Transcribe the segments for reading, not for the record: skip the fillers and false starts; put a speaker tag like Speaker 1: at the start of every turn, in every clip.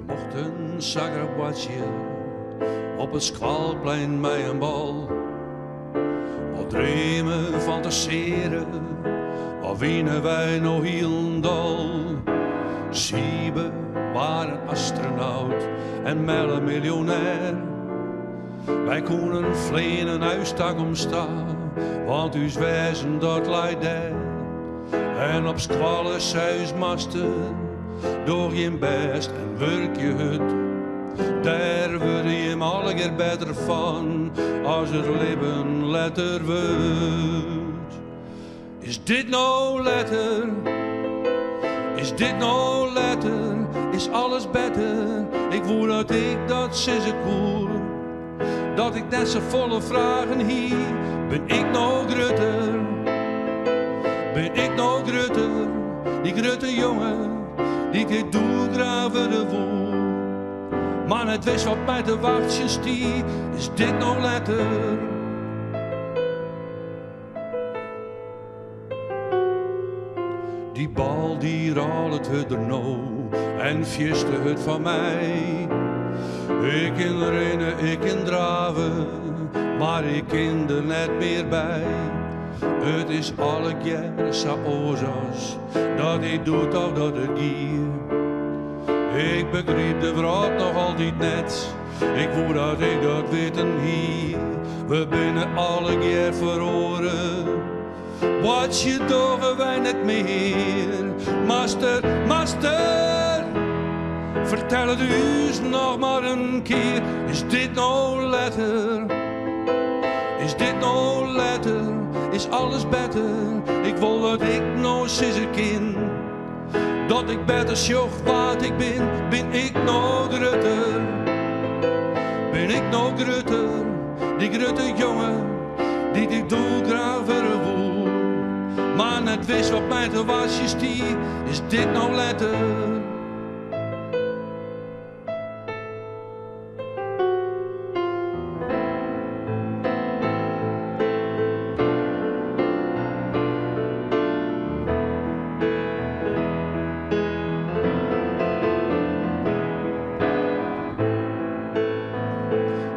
Speaker 1: mocht een zakkerwatje op het Squalplein bij een bal. Wat dremen, fantaseren, wat winnen wij nog Hielendal. Siebe waren astronaut en Melle miljonair. Wij konden vleen een huistak omstaan, want uw wezen dat leidt daar. En op Squalles huismasten, door je best en werk je hut. Daar word je hem alle keer beter van, als het leven letter wordt. Is dit nou letter? Is dit nou letter? Is alles beter? Ik voel dat ik dat ze koer. Dat ik net zo volle vragen hier. Ben ik nou grutter? Ben ik nou grutter? Die grutte jongen, die dit doe graven de woel. Maar het wist wat mij te wachten stier. Is dit nou letter? Die bal die rollet het er nou en fiste het van mij. Ik in rennen, ik in draven, maar ik ken er net meer bij. Het is alle keer zo oorzaas, dat ik doe toch dat ik gier. Ik begreep de vrouw nog altijd net, ik voel dat ik dat weten hier. We binnen alle keer verloren. Wat je dogen wij net meer. Master, master, vertel het u nog maar een keer. Is dit nou letter? Is dit nou letter? Is alles beter? Ik wil dat ik nou sissen kin. Dat ik beter sjoch wat ik ben. Ben ik nou grutter? Ben ik nou grutter? Die grutte jongen, die ik doe graag verwoel. Maar net wist wat mij te wasje stier. Is dit nou letter?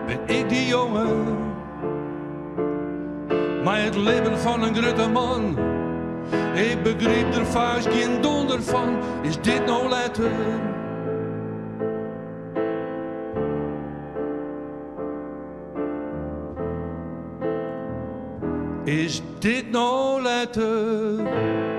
Speaker 1: Ben ik die jongen, maar het leven van een grote man. Ik begreep er vaak geen donder van. Is dit nou letter? Is dit nou letter?